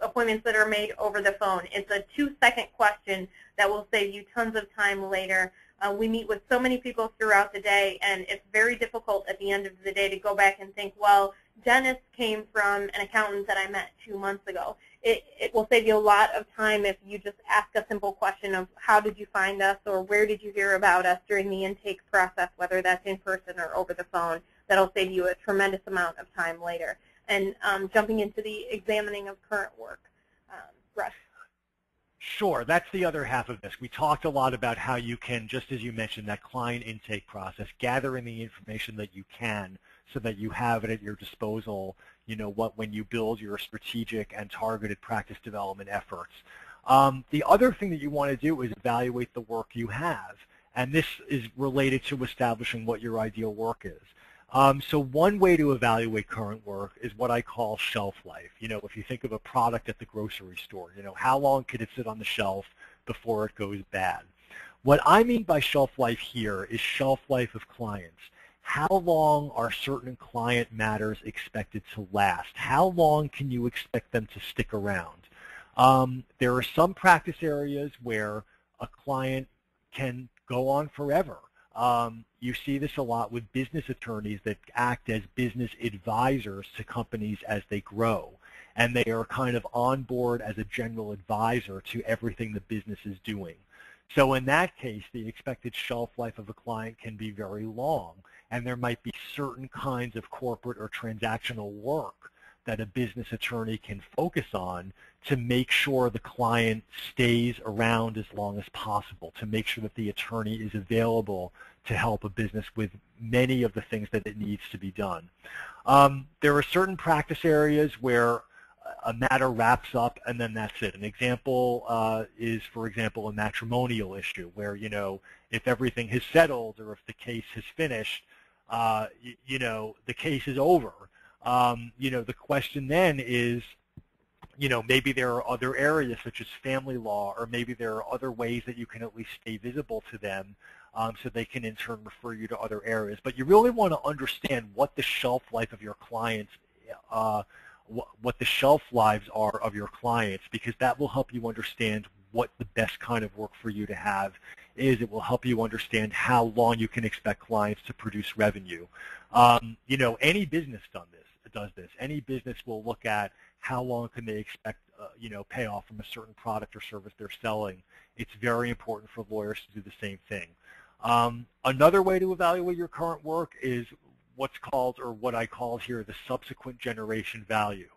Speaker 2: appointments that are made over the phone. It's a 2-second question that will save you tons of time later. We meet with so many people throughout the day, and it's very difficult at the end of the day to go back and think, well, Dennis came from an accountant that I met 2 months ago. It will save you a lot of time if you just ask a simple question of how did you find us, or where did you hear about us during the intake process, whether that's in person or over the phone. That'll save you a tremendous amount of time later. And jumping into the examining of current work. Russ.
Speaker 3: Sure, that's the other half of this. We talked a lot about how you can, just as you mentioned, that client intake process, gather in the information that you can so that you have it at your disposal, when you build your strategic and targeted practice development efforts. The other thing that you want to do is evaluate the work you have, and this is related to establishing what your ideal work is. So one way to evaluate current work is what I call shelf life. If you think of a product at the grocery store, how long could it sit on the shelf before it goes bad? What I mean by shelf life here is shelf life of clients. How long are certain client matters expected to last? How long can you expect them to stick around? There are some practice areas where a client can go on forever. You see this a lot with business attorneys that act as business advisors to companies as they grow, and they are kind of on board as a general advisor to everything the business is doing. So in that case, the expected shelf life of a client can be very long, and there might be certain kinds of corporate or transactional work that a business attorney can focus on to make sure the client stays around as long as possible, to make sure that the attorney is available to help a business with many of the things that it needs to be done. There are certain practice areas where a matter wraps up and then that's it. An example is, for example, a matrimonial issue where, if everything has settled or if the case has finished, the case is over. The question then is, maybe there are other areas such as family law, or maybe there are other ways that you can at least stay visible to them so they can in turn refer you to other areas. But you really want to understand what the shelf life of your clients, what the shelf lives are of your clients, because that will help you understand what the best kind of work for you to have is. It will help you understand how long you can expect clients to produce revenue. Any business does this. Any business will look at how long can they expect, payoff from a certain product or service they're selling. It's very important for lawyers to do the same thing. Another way to evaluate your current work is what's called, or what I call here, the subsequent generation value.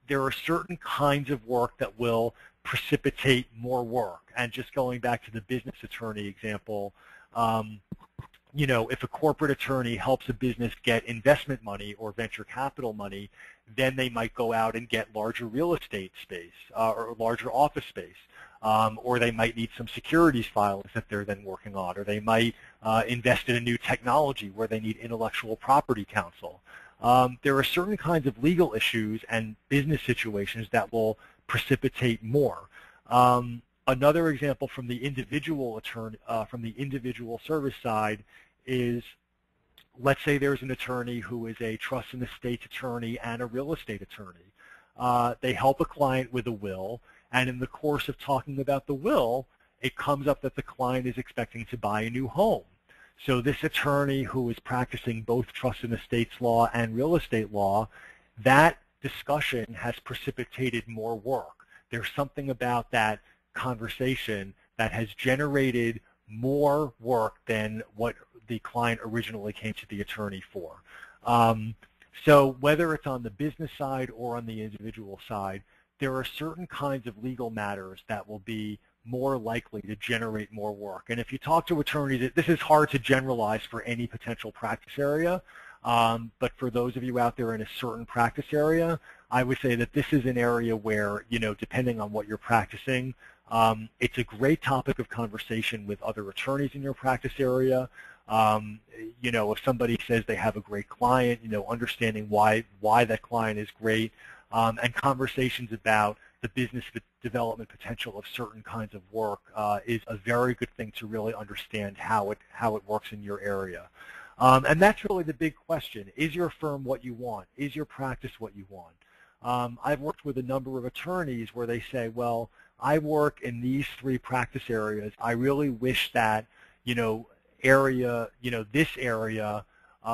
Speaker 3: There are certain kinds of work that will precipitate more work. And just going back to the business attorney example, if a corporate attorney helps a business get investment money or venture capital money, then they might go out and get larger real estate space or larger office space. Or they might need some securities filings that they're then working on, or they might invest in a new technology where they need intellectual property counsel. There are certain kinds of legal issues and business situations that will precipitate more. Another example from the individual service side is, let's say there's an attorney who is a trust and estates attorney and a real estate attorney. They help a client with a will, and in the course of talking about the will, it comes up that the client is expecting to buy a new home. So this attorney who is practicing both trust and estates law and real estate law, that discussion has precipitated more work. There's something about that conversation that has generated more work than what the client originally came to the attorney for. So whether it's on the business side or on the individual side, there are certain kinds of legal matters that will be more likely to generate more work. And if you talk to attorneys, this is hard to generalize for any potential practice area, but for those of you out there in a certain practice area, I would say that this is an area where, depending on what you're practicing, it's a great topic of conversation with other attorneys in your practice area. If somebody says they have a great client, understanding why that client is great, and conversations about the business development potential of certain kinds of work is a very good thing to really understand how it works in your area. And that's really the big question. Is your firm what you want? Is your practice what you want? I've worked with a number of attorneys where they say, well, I work in these 3 practice areas. I really wish that, this area,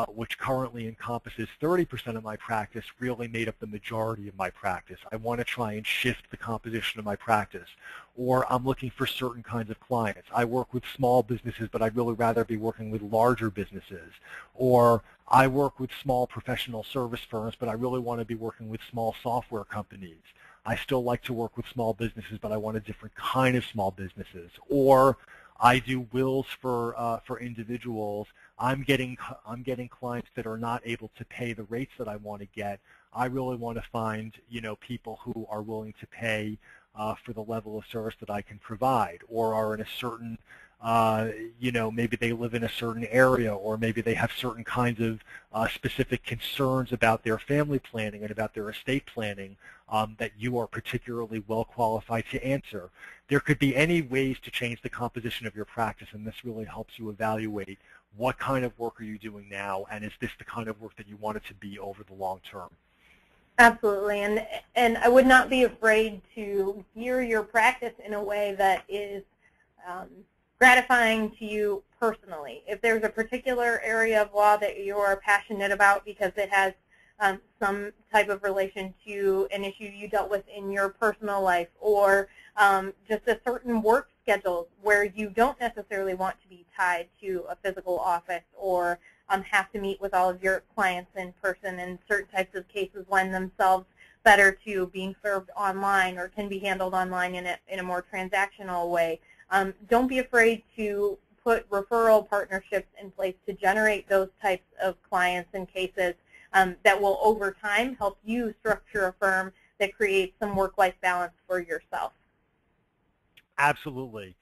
Speaker 3: which currently encompasses 30% of my practice, really made up the majority of my practice. I want to try and shift the composition of my practice. Or I'm looking for certain kinds of clients. I work with small businesses, but I'd really rather be working with larger businesses. Or I work with small professional service firms, but I really want to be working with small software companies. I still like to work with small businesses, but I want a different kind of small businesses. Or I do wills for individuals. I'm getting clients that are not able to pay the rates that I want to get. I really want to find people who are willing to pay for the level of service that I can provide, or are in a certain maybe they live in a certain area, or maybe they have certain kinds of specific concerns about their family planning and about their estate planning that you are particularly well qualified to answer. There could be any ways to change the composition of your practice, and this really helps you evaluate what kind of work are you doing now, and is this the kind of work that you want it to be over the long term?
Speaker 2: Absolutely, and I would not be afraid to gear your practice in a way that is gratifying to you personally. If there's a particular area of law that you are passionate about because it has some type of relation to an issue you dealt with in your personal life, or just a certain work schedule where you don't necessarily want to be tied to a physical office, or have to meet with all of your clients in person, and certain types of cases lend themselves better to being served online or can be handled online in a more transactional way. Don't be afraid to put referral partnerships in place to generate those types of clients and cases that will, over time, help you structure a firm that creates some work-life balance for yourself.
Speaker 3: Absolutely.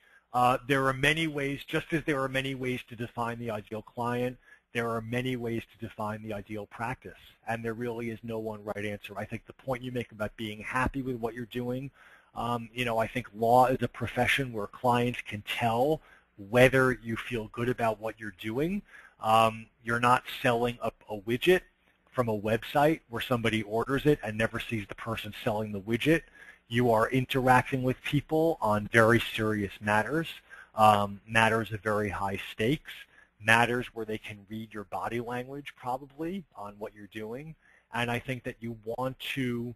Speaker 3: There are many ways, just as there are many ways to define the ideal client, there are many ways to define the ideal practice, and there really is no one right answer. I think the point you make about being happy with what you're doing, I think law is a profession where clients can tell whether you feel good about what you're doing. You're not selling a widget from a website where somebody orders it and never sees the person selling the widget. You are interacting with people on very serious matters, matters of very high stakes, matters where they can read your body language probably on what you're doing. And I think that you want to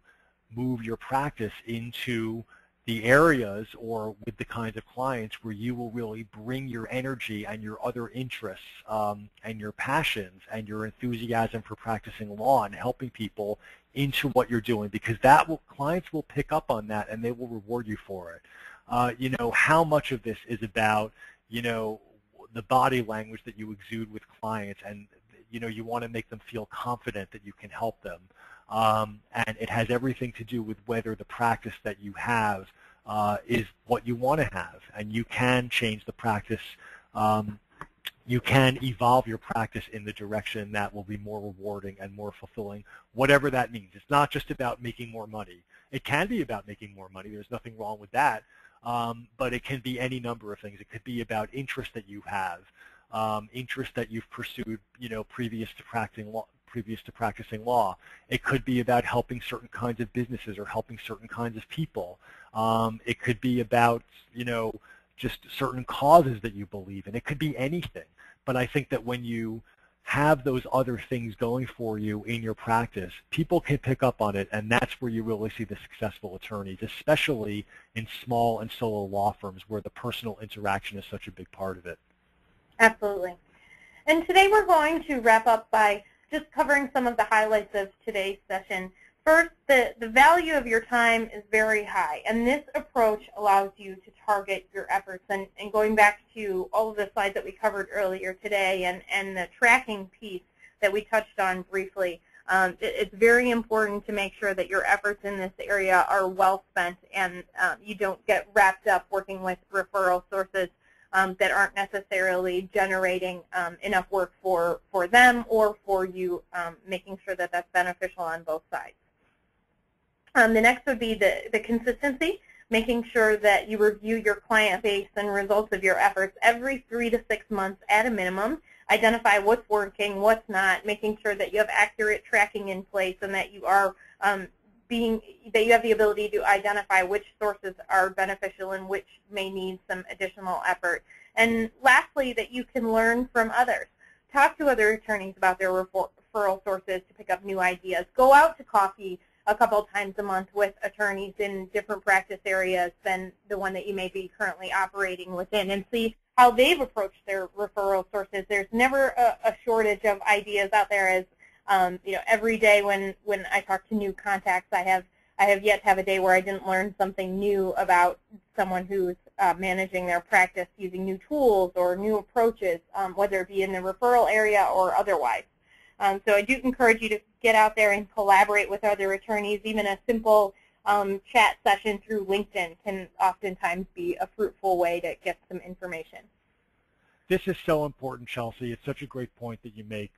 Speaker 3: move your practice into the areas or with the kinds of clients where you will really bring your energy and your other interests and your passions and your enthusiasm for practicing law and helping people into what you're doing, because clients will pick up on that and they will reward you for it. How much of this is about, the body language that you exude with clients, and you want to make them feel confident that you can help them. And it has everything to do with whether the practice that you have is what you want to have. And you can change the practice. You can evolve your practice in the direction that will be more rewarding and more fulfilling, whatever that means. It's not just about making more money. It can be about making more money. There's nothing wrong with that. But it can be any number of things. It could be about interest that you have, interest that you've pursued, previous to practicing law. It could be about helping certain kinds of businesses or helping certain kinds of people. It could be about, just certain causes that you believe in. It could be anything. But I think that when you have those other things going for you in your practice, people can pick up on it, and that's where you really see the successful attorneys, especially in small and solo law firms where the personal interaction is such a big part of it.
Speaker 2: Absolutely. And today we're going to wrap up by just covering some of the highlights of today's session. First, the value of your time is very high, and this approach allows you to target your efforts. And going back to all of the slides that we covered earlier today and the tracking piece that we touched on briefly, it's very important to make sure that your efforts in this area are well spent and you don't get wrapped up working with referral sources that aren't necessarily generating enough work for them or for you, making sure that that's beneficial on both sides. The next would be the consistency, making sure that you review your client base and results of your efforts every 3 to 6 months at a minimum. Identify what's working, what's not, making sure that you have accurate tracking in place and that you are that you have the ability to identify which sources are beneficial and which may need some additional effort. And lastly, that you can learn from others. Talk to other attorneys about their referral sources to pick up new ideas. Go out to coffee a couple times a month with attorneys in different practice areas than the one that you may be currently operating within, and see how they've approached their referral sources. There's never a shortage of ideas out there. As every day when I talk to new contacts, I have yet to have a day where I didn't learn something new about someone who's managing their practice using new tools or new approaches, whether it be in the referral area or otherwise. So I do encourage you to get out there and collaborate with other attorneys. Even a simple chat session through LinkedIn can oftentimes be a fruitful way to get some information.
Speaker 3: This is so important, Chelsea. It's such a great point that you make.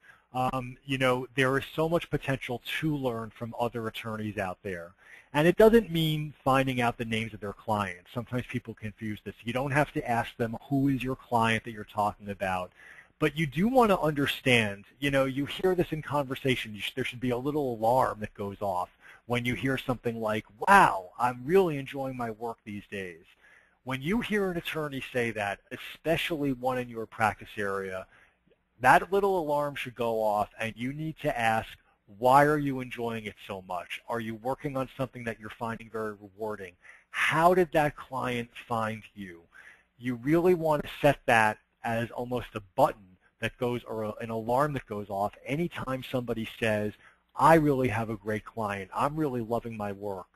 Speaker 3: There is so much potential to learn from other attorneys out there. And it doesn't mean finding out the names of their clients. Sometimes people confuse this. You don't have to ask them who is your client that you're talking about. But you do want to understand, you hear this in conversation. There should be a little alarm that goes off when you hear something like, wow, I'm really enjoying my work these days. When you hear an attorney say that, especially one in your practice area, that little alarm should go off, and you need to ask, why are you enjoying it so much? Are you working on something that you're finding very rewarding? How did that client find you? You really want to set that as almost a button that goes, or an alarm that goes off anytime somebody says, I really have a great client. I'm really loving my work.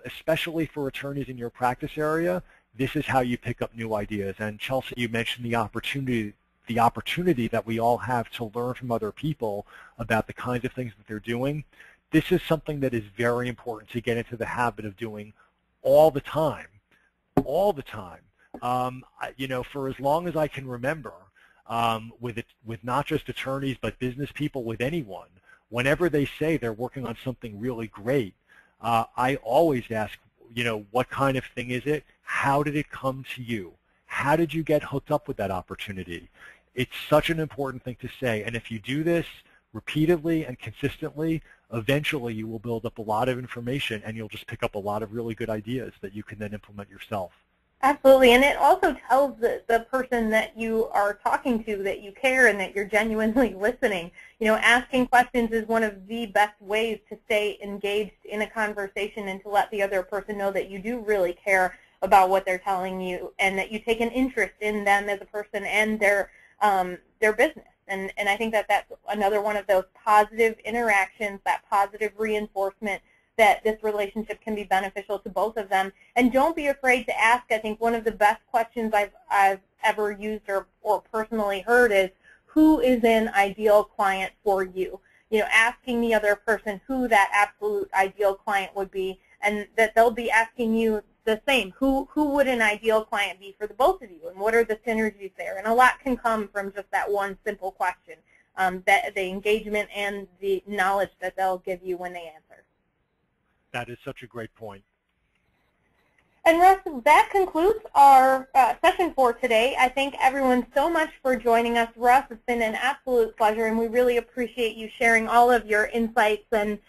Speaker 3: Especially for attorneys in your practice area, this is how you pick up new ideas. And Chelsea, you mentioned the opportunity that we all have to learn from other people about the kinds of things that they're doing. This is something that is very important to get into the habit of doing all the time. All the time. For as long as I can remember, with not just attorneys but business people, with anyone. Whenever they say they're working on something really great, I always ask, what kind of thing is it? How did it come to you? How did you get hooked up with that opportunity? It's such an important thing to say, and if you do this repeatedly and consistently, eventually you will build up a lot of information and you'll just pick up a lot of really good ideas that you can then implement yourself.
Speaker 2: Absolutely, and it also tells the person that you are talking to that you care and that you're genuinely listening. Asking questions is one of the best ways to stay engaged in a conversation and to let the other person know that you do really care about what they're telling you and that you take an interest in them as a person and their business. And I think that that's another one of those positive interactions, that positive reinforcement that this relationship can be beneficial to both of them. And don't be afraid to ask. I think one of the best questions I've ever used or personally heard is, who is an ideal client for you? Asking the other person who that absolute ideal client would be, and that they'll be asking you the same. Who would an ideal client be for the both of you, and what are the synergies there? And a lot can come from just that one simple question, that the engagement and the knowledge that they'll give you when they answer.
Speaker 3: That is such a great point.
Speaker 2: And Russ, that concludes our session for today. I thank everyone so much for joining us. Russ, it's been an absolute pleasure, and we really appreciate you sharing all of your insights and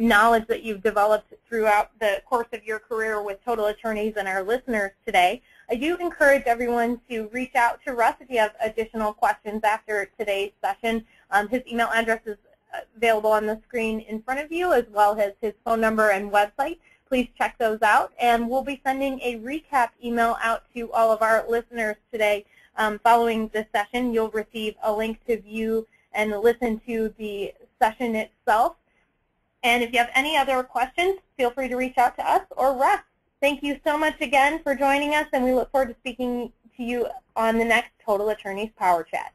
Speaker 2: knowledge that you've developed throughout the course of your career with Total Attorneys and our listeners today. I do encourage everyone to reach out to Russ if you have additional questions after today's session. His email address is available on the screen in front of you, as well as his phone number and website. Please check those out, and we'll be sending a recap email out to all of our listeners today. Following this session, you'll receive a link to view and listen to the session itself. And if you have any other questions, feel free to reach out to us or Russ. Thank you so much again for joining us, and we look forward to speaking to you on the next Total Attorneys Power Chat.